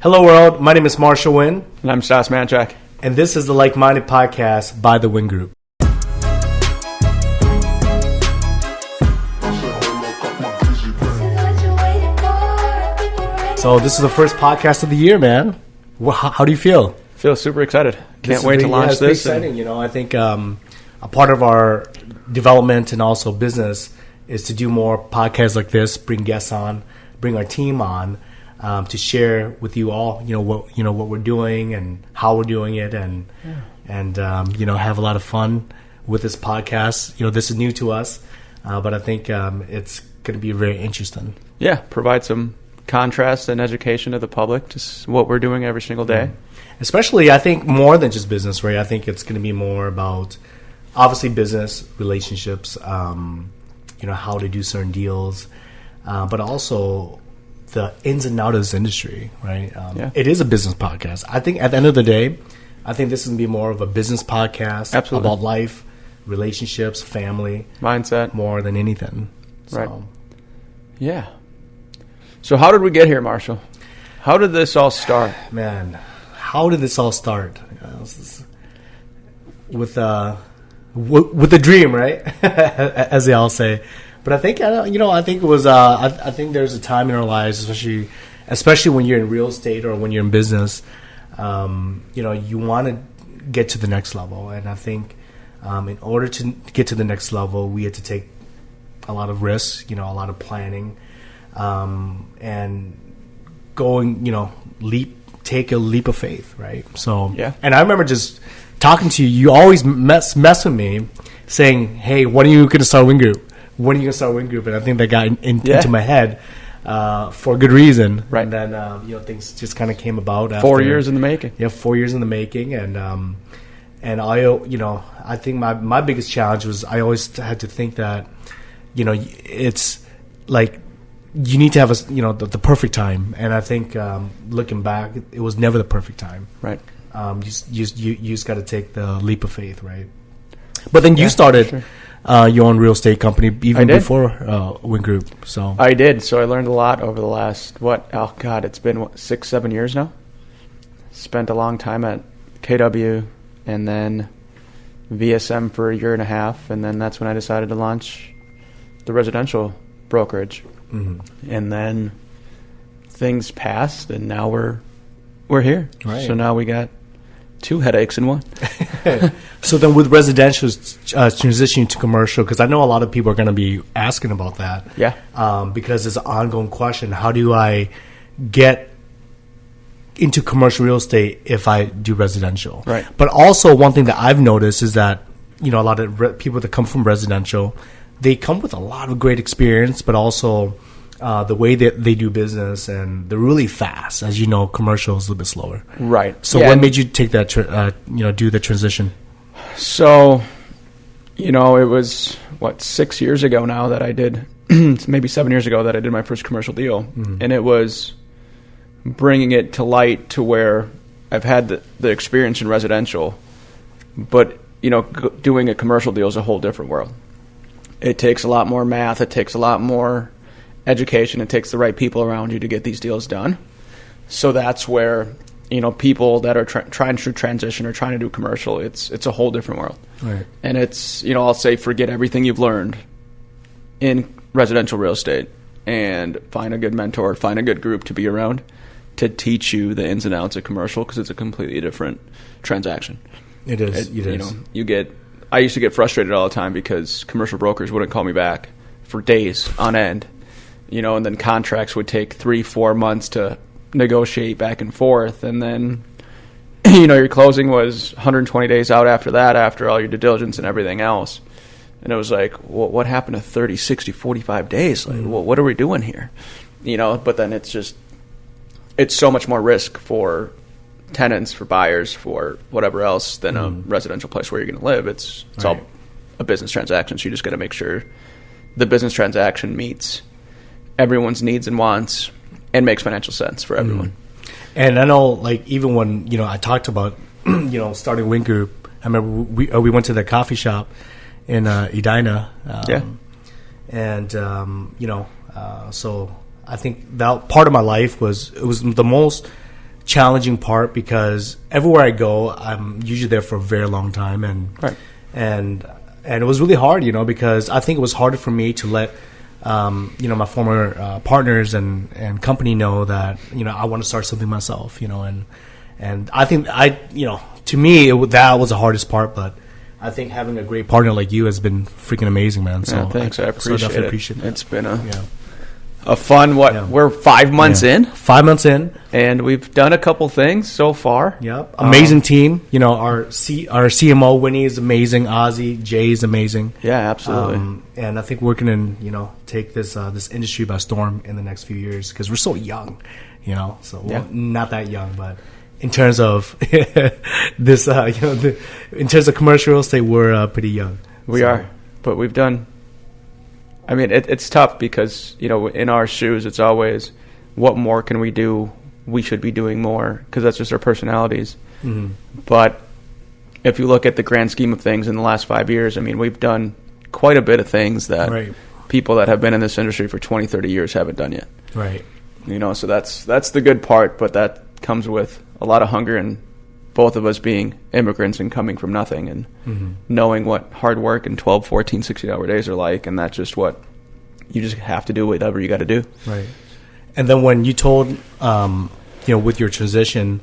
Hello world, my name is Marshall Nguyen. And I'm Stas Manchik. And this is the Lykeminded podcast by the Wyn Group. So this is the first podcast of the year, man. How do you feel? Feel super excited. Can't wait to launch it's this. Exciting. You know, I think a part of our development and also business is to do more podcasts like this, bring guests on, bring our team on, to share with you all, what we're doing and how we're doing it, and have a lot of fun with this podcast. This is new to us, but I think it's going to be very interesting. Yeah, provide some contrast and education to the public, just what we're doing every single day. Mm-hmm. Especially, I think, more than just business, right? I think it's going to be more about, obviously, business, relationships, how to do certain deals, but also the ins and outs of this industry, right? It is a business podcast. I think at the end of the day, I think this is going to be more of a business podcast. Absolutely. About life, relationships, family. Mindset. More than anything. Right. Yeah. So how did we get here, Marshall? How did this all start? Man, how did this all start? With the dream, right? As they all say. But I think I think it was. I think there's a time in our lives, especially when you're in real estate or when you're in business. You want to get to the next level, and I think in order to get to the next level, we had to take a lot of risks. A lot of planning. And going, take a leap of faith, right? So, yeah. And I remember just talking to you. You always mess with me, saying, "Hey, when are you going to start Wyn Group? When are you going to start Wyn Group?" And I think that got into my head for a good reason. Right. And then things just kind of came about. 4 years in the making. Yeah, 4 years in the making, and I think my biggest challenge was I always had to think that it's like, you need to have the perfect time, and I think looking back, it was never the perfect time. Right. You just got to take the leap of faith, right? But then you started your own real estate company even before Wyn Group. So I did. So I learned a lot over the last it's been 6-7 years now. Spent a long time at KW and then VSM for a year and a half, and then that's when I decided to launch the residential brokerage. Mm-hmm. And then things passed, and now we're here. Right. So now we got 2 headaches in one. So then with residential transitioning to commercial, because I know a lot of people are going to be asking about that. Yeah. Because it's an ongoing question. How do I get into commercial real estate if I do residential? Right. But also one thing that I've noticed is that, a lot of people that come from residential, they come with a lot of great experience, but also the way that they do business, and they're really fast. As you know, commercial is a little bit slower. Right. So what made you take that, do the transition? So, it was, 6 years ago now that I did, maybe 7 years ago that I did my first commercial deal. Mm-hmm. And it was bringing it to light to where I've had the experience in residential, but, doing a commercial deal is a whole different world. It takes a lot more math. It takes a lot more education. It takes the right people around you to get these deals done. So that's where, people that are trying to transition or trying to do commercial, it's a whole different world. Right. And it's, I'll say forget everything you've learned in residential real estate and find a good mentor, find a good group to be around to teach you the ins and outs of commercial, because it's a completely different transaction. It is. It is. I used to get frustrated all the time because commercial brokers wouldn't call me back for days on end, and then contracts would take 3-4 months to negotiate back and forth. And then, your closing was 120 days out after that, after all your due diligence and everything else. And it was like, well, what happened to 30, 60, 45 days? Like, what are we doing here? But then it's so much more risk for tenants, for buyers, for whatever else than a residential place where you're going to live. It's all a business transaction, so you just got to make sure the business transaction meets everyone's needs and wants and makes financial sense for everyone. And I know, even when I talked about starting Wyn Group, I remember we went to the coffee shop in Edina, and so I think that part of my life was the most challenging part because everywhere I go, I'm usually there for a very long time, and it was really hard, because I think it was harder for me to let my former partners and company know that I want to start something myself, and I think to me that was the hardest part, but I think having a great partner like you has been freaking amazing, man. So thanks. I appreciate it. That. It's been a fun, we're 5 months in. 5 months in. And we've done a couple things so far. Yep. Amazing team. Our CMO, Winnie, is amazing. Ozzy, Jay is amazing. Yeah, absolutely. And I think we're going to, take this industry by storm in the next few years because we're so young, So not that young, but in terms of this, in terms of commercial real estate, we're pretty young. We are. But we've done... I mean, it's tough because, in our shoes, it's always, what more can we do? We should be doing more because that's just our personalities. Mm-hmm. But if you look at the grand scheme of things in the last 5 years, I mean, we've done quite a bit of things that people that have been in this industry for 20, 30 years haven't done yet. Right. So that's the good part, but that comes with a lot of hunger and both of us being immigrants and coming from nothing and knowing what hard work and 12, 14, 16-hour days are like, and that's just what you just have to do whatever you got to do. Right. And then when you told, with your transition,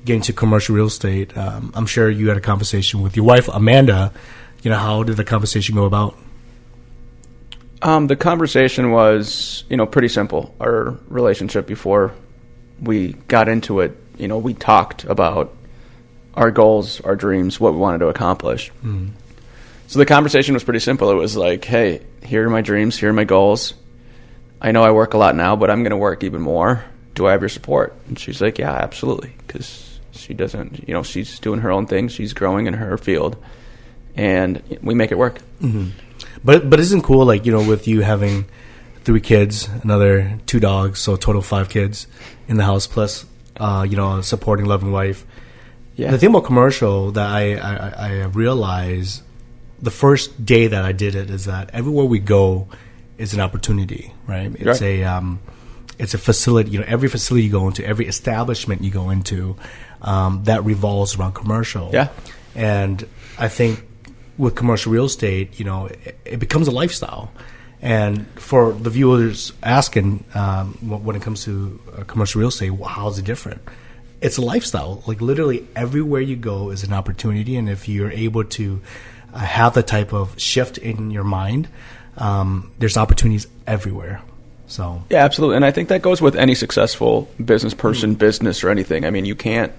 getting to commercial real estate, I'm sure you had a conversation with your wife, Amanda. How did the conversation go about? The conversation was, pretty simple. Our relationship before we got into it, we talked about our goals, our dreams, what we wanted to accomplish. Mm. So the conversation was pretty simple. It was like, hey, here are my dreams, here are my goals. I know I work a lot now, but I'm going to work even more. Do I have your support? And she's like, yeah, absolutely, because she doesn't, she's doing her own thing. She's growing in her field, and we make it work. Mm-hmm. But isn't cool, with you having 3 kids, another 2 dogs, so a total of 5 kids in the house, plus, a supporting, loving wife. Yeah. The thing about commercial that I realized the first day that I did it is that everywhere we go is an opportunity, right? It's it's a facility. Every facility you go into, every establishment you go into, that revolves around commercial. Yeah. And I think with commercial real estate, it becomes a lifestyle. And for the viewers asking, when it comes to commercial real estate, how is it different? It's a lifestyle. Literally everywhere you go is an opportunity, and if you're able to have the type of shift in your mind, there's opportunities everywhere. So yeah, absolutely. And I think that goes with any successful business person, business or anything. I mean, you can't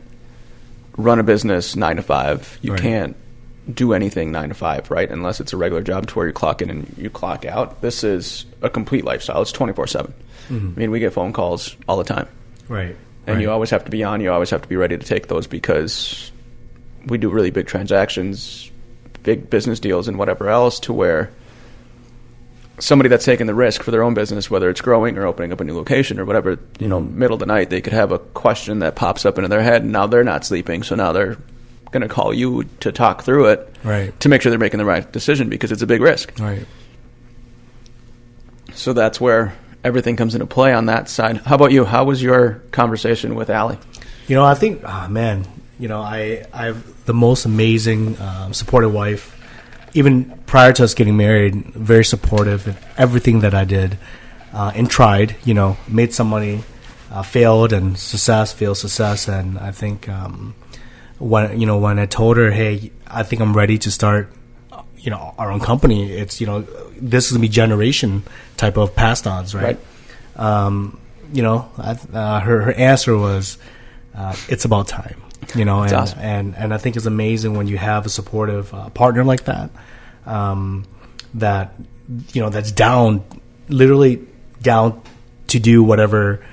run a business 9 to 5. You can't do anything 9 to 5, right? Unless it's a regular job to where you clock in and you clock out. This is a complete lifestyle. It's 24/7. I mean, we get phone calls all the time. Right. And you always have to be on. You always have to be ready to take those because we do really big transactions, big business deals and whatever else, to where somebody that's taking the risk for their own business, whether it's growing or opening up a new location or whatever, middle of the night, they could have a question that pops up into their head, and now they're not sleeping. So now they're going to call you to talk through it to make sure they're making the right decision because it's a big risk. Right. So that's where everything comes into play on that side. How about you? How was your conversation with Allie? I think, I have the most amazing, supportive wife. Even prior to us getting married, very supportive in everything that I did, and tried. Made some money, failed, and failed success. And I think when I told her, hey, I think I'm ready to start, our own company. It's this is gonna be generation type of passed ons, right? Her answer was, it's about time. Awesome. And I think it's amazing when you have a supportive partner like that, that's literally down to do whatever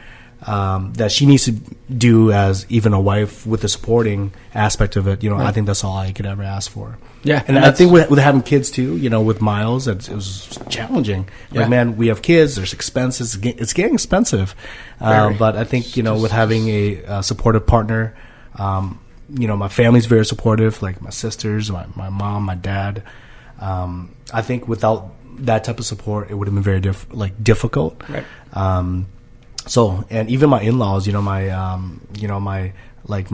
that she needs to do as even a wife with the supporting aspect of it. I think that's all I could ever ask for. Yeah, and I think with having kids too, with Miles, it was challenging. Like, man, we have kids. There's expenses. It's getting expensive. But I think with having a supportive partner, my family's very supportive. Like my sisters, my mom, my dad. I think without that type of support, it would have been very difficult. Right. So, and even my in-laws, my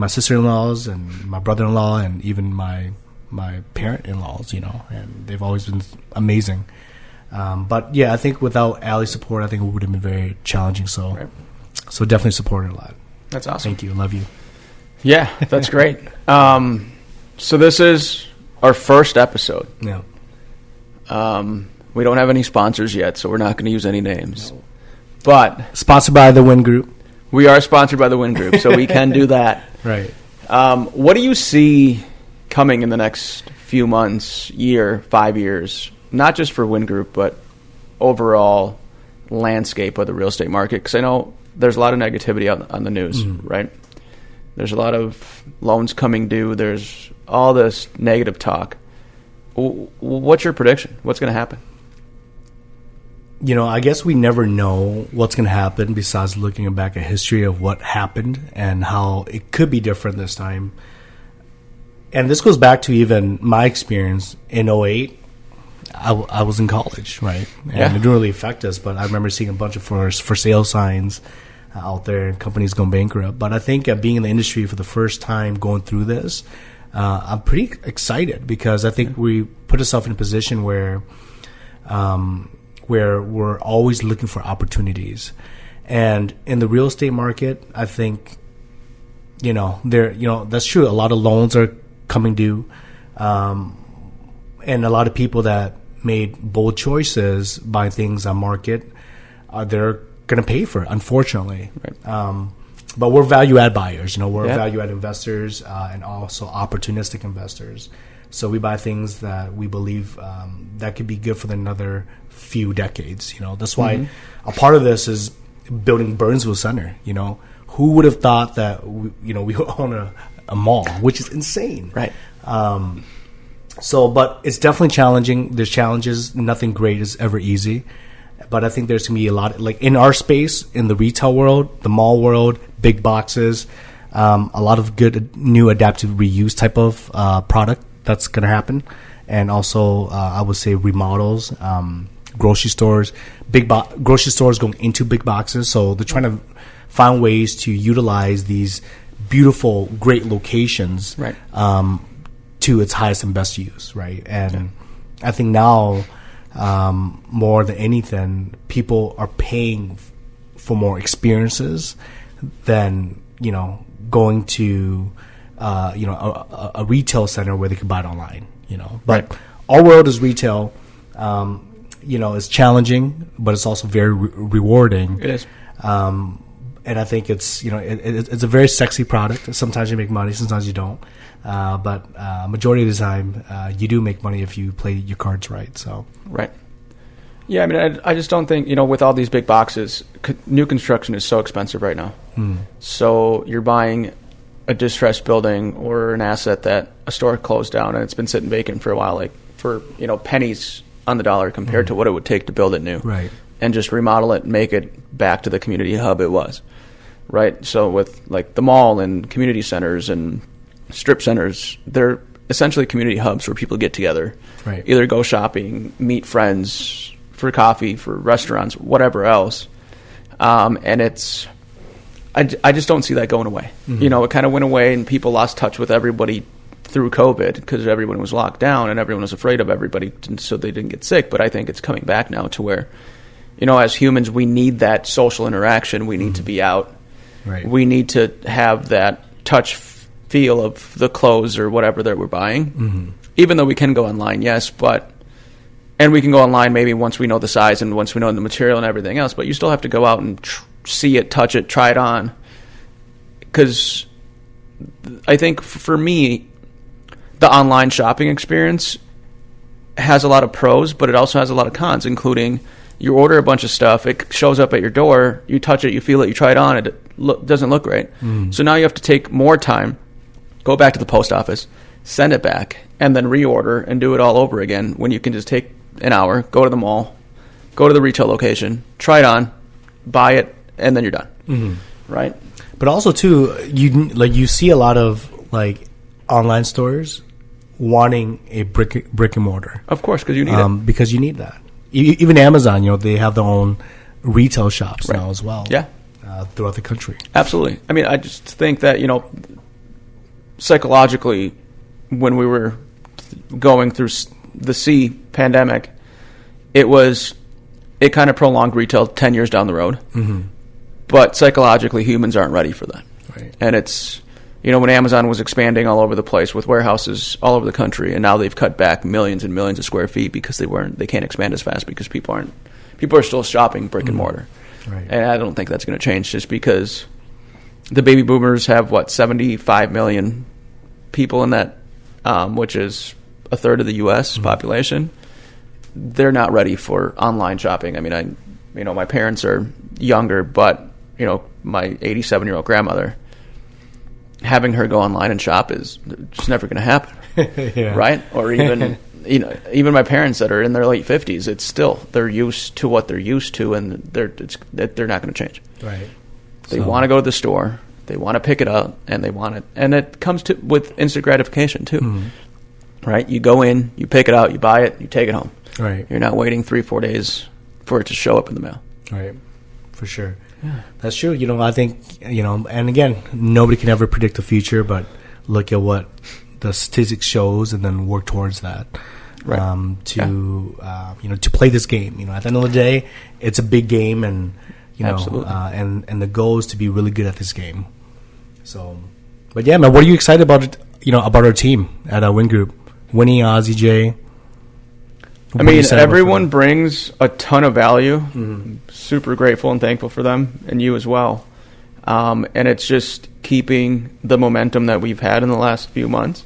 sister-in-laws and my brother-in-law and even my parent-in-laws, and they've always been amazing. But yeah, I think without Allie's support, I think it would have been very challenging. So, so definitely support her a lot. That's awesome. Thank you. Love you. Yeah, that's great. So this is our first episode. Yeah. We don't have any sponsors yet, so we're not going to use any names. No. But sponsored by the Wyn Group. We are sponsored by the Wyn Group, so we can do that. Right. What do you see coming in the next few months, year, 5 years, not just for Wyn Group, but overall landscape of the real estate market? Because I know there's a lot of negativity on the news, right? There's a lot of loans coming due. There's all this negative talk. What's your prediction? What's going to happen? I guess we never know what's going to happen besides looking back at history of what happened and how it could be different this time. And this goes back to even my experience in 2008. I was in college, right? And it didn't really affect us, but I remember seeing a bunch of for sale signs out there and companies going bankrupt. But I think being in the industry for the first time going through this, I'm pretty excited because I think we put ourselves in a position where we're always looking for opportunities. And in the real estate market, I think, that's true. A lot of loans are coming due. And a lot of people that made bold choices buying things on market, they're going to pay for it, unfortunately. Right. But we're value-add buyers. We're value-add investors and also opportunistic investors. So we buy things that we believe that could be good for another few decades. That's why a part of this is building Burnsville Center. Who would have thought that we own a mall, which is insane, right? But it's definitely challenging. There's challenges. Nothing great is ever easy. But I think there's going to be a lot, like in our space, in the retail world, the mall world, big boxes, a lot of good new adaptive reuse type of product that's going to happen. And also, I would say remodels, grocery stores, grocery stores going into big boxes. So they're trying to find ways to utilize these beautiful, great locations right. To its highest and best use, right? And I think now, more than anything, people are paying for more experiences than going to a retail center where they can buy it online. But our world is retail. It's challenging, but it's also very rewarding. It is. And I think it's it's a very sexy product. Sometimes you make money, sometimes you don't. But majority of the time, you do make money if you play your cards right. So right. Yeah, I mean, I just don't think with all these big boxes, new construction is so expensive right now. So you're buying a distressed building or an asset that a store closed down and it's been sitting vacant for a while, like for pennies on the dollar compared to what it would take to build it new, right? And just remodel it, and make it back to the community hub it was, right? So with like the mall and community centers and strip centers, they're essentially community hubs where people get together, right? Either go shopping, meet friends for coffee, for restaurants, whatever else, and it's. I just don't see that going away. It kind of went away and people lost touch with everybody through COVID because everyone was locked down and everyone was afraid of everybody, so they didn't get sick. But I think it's coming back now to where, as humans, we need that social interaction. We need to be out. Right. We need to have that touch feel of the clothes or whatever that we're buying. Even though we can go online, yes, and we can go online maybe once we know the size and once we know the material and everything else, but you still have to go out and see it, touch it, try it on. Because I think for me, the online shopping experience has a lot of pros, but it also has a lot of cons, including you order a bunch of stuff, it shows up at your door, you touch it, you feel it, you try it on, it doesn't look right. So now you have to take more time, go back to the post office, send it back, and then reorder and do it all over again when you can just take an hour, go to the mall, go to the retail location, try it on, buy it, and then you're done. Right? But also too, you see a lot of like online stores wanting a brick and mortar. Of course, because you need it. Because you need that. Even Amazon, they have their own retail shops now as well. Yeah. throughout the country. Absolutely. I mean, I just think that, psychologically, when we were going through the C pandemic, it kind of prolonged retail 10 years down the road. Mm-hmm. But psychologically, humans aren't ready for that. Right. And it's, when Amazon was expanding all over the place with warehouses all over the country, and now they've cut back millions and millions of square feet because they can't expand as fast because people are still shopping brick and mortar. Right. And I don't think that's going to change just because the baby boomers have 75 million people in that, which is a third of the U.S. population. They're not ready for online shopping. I mean, my parents are younger, but my 87-year-old grandmother, having her go online and shop is just never going to happen, yeah. Right? Or even even my parents that are in their late 50s, it's still they're used to what they're used to, and they're not going to change. Right. They want to go to the store, they want to pick it up, and they want it, and it comes with instant gratification too. Mm-hmm. Right? You go in, you pick it out, you buy it, you take it home. Right. You're not waiting 3-4 days for it to show up in the mail. Right. For sure. Yeah. That's true. I think, and again, nobody can ever predict the future, but look at what the statistics shows and then work towards that. Right. To play this game. At the end of the day, it's a big game, and, Absolutely. And the goal is to be really good at this game. So, but yeah, man, what are you excited about, about our team at Wyn Group? Winnie, Ozzy, Jay. I mean, everyone brings a ton of value. Mm-hmm. Super grateful and thankful for them, and you as well. And it's just keeping the momentum that we've had in the last few months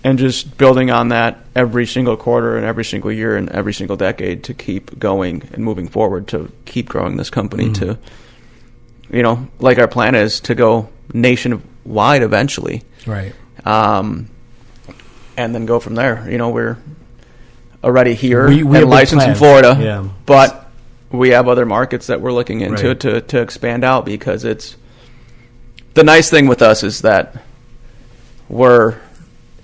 and just building on that every single quarter and every single year and every single decade to keep going and moving forward, to keep growing this company to, like our plan is to go nationwide eventually. Right. And then go from there. We're already here we and licensed in Florida, yeah. But we have other markets that we're looking into right. to expand out, because it's the nice thing with us is that we're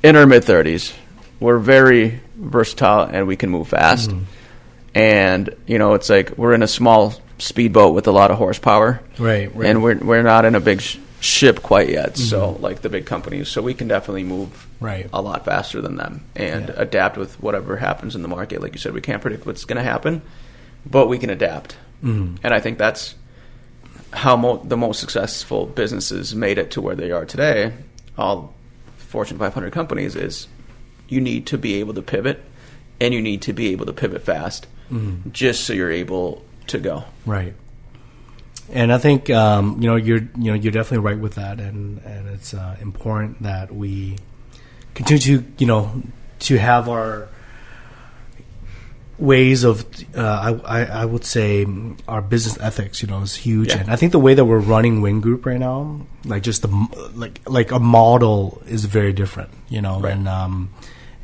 in our mid-30s. We're very versatile and we can move fast. Mm. And, it's like we're in a small speedboat with a lot of horsepower. Right. And we're not in a big ship quite yet, so like the big companies. So we can definitely move a lot faster than them and adapt with whatever happens in the market. Like you said, we can't predict what's going to happen, but we can adapt. Mm-hmm. And I think that's how the most successful businesses made it to where they are today. All Fortune 500 companies is you need to be able to pivot, and you need to be able to pivot fast, just so you're able to go. Right. And I think you're definitely right with that, and it's important that we continue to have our ways of I would say our business ethics is huge, and I think the way that we're running Wyn Group right now, like just like a model is very different, right.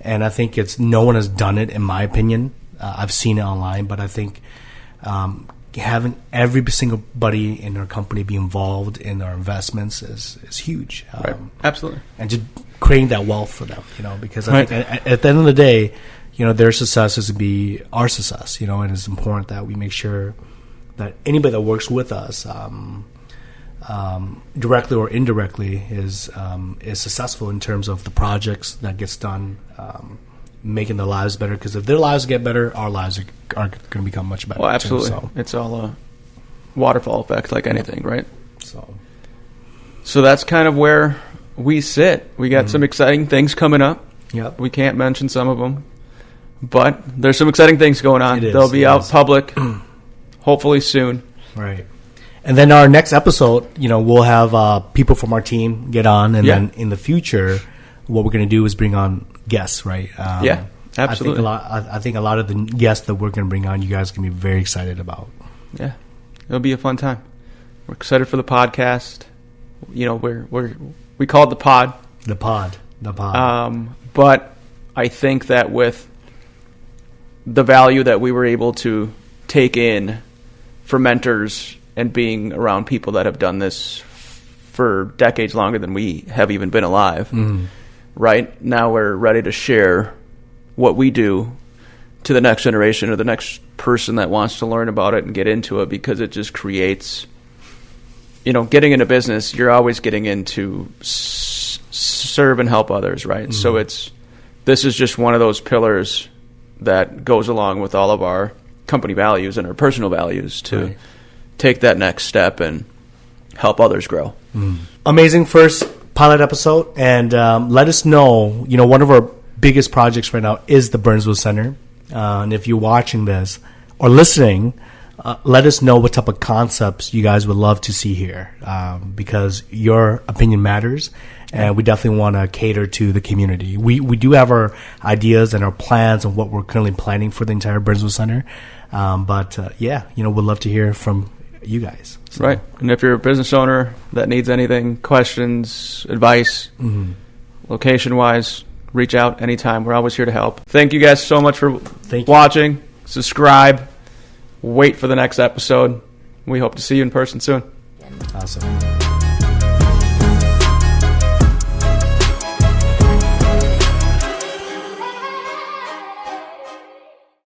And I think no one has done it in my opinion. I've seen it online, but I think having every single buddy in our company be involved in our investments is huge. Right. Absolutely. And just creating that wealth for them, because I think at the end of the day, their success is to be our success, and it's important that we make sure that anybody that works with us, directly or indirectly, is successful in terms of the projects that gets done, making their lives better, because if their lives get better, our lives are going to become much better. Well, absolutely. Too, so. It's all a waterfall effect, like anything, right? So that's kind of where we sit. We got some exciting things coming up. Yep. We can't mention some of them, but there's some exciting things going on. They'll be out public hopefully soon. Right. And then our next episode, we'll have people from our team get on, and then in the future, what we're going to do is bring on guests, right? Absolutely. I think a lot of the guests that we're going to bring on, you guys can be very excited about. Yeah, it'll be a fun time. We're excited for the podcast. We call it the pod. The pod. But I think that with the value that we were able to take in for mentors and being around people that have done this for decades longer than we have even been alive, right? Now we're ready to share what we do to the next generation or the next person that wants to learn about it and get into it, because it just creates getting into business, you're always getting into serve and help others, right? So this is just one of those pillars that goes along with all of our company values and our personal values to take that next step and help others grow. Amazing first pilot episode, and let us know, one of our biggest projects right now is the Burnsville Center. And if you're watching this or listening, let us know what type of concepts you guys would love to see here, because your opinion matters, and we definitely want to cater to the community. We do have our ideas and our plans on what we're currently planning for the entire Burnsville Center, but we'd love to hear from you guys. So. Right, and if you're a business owner that needs anything, questions, advice, location-wise, reach out anytime. We're always here to help. Thank you guys so much for watching. Subscribe. Wait for the next episode. We hope to see you in person soon. Awesome.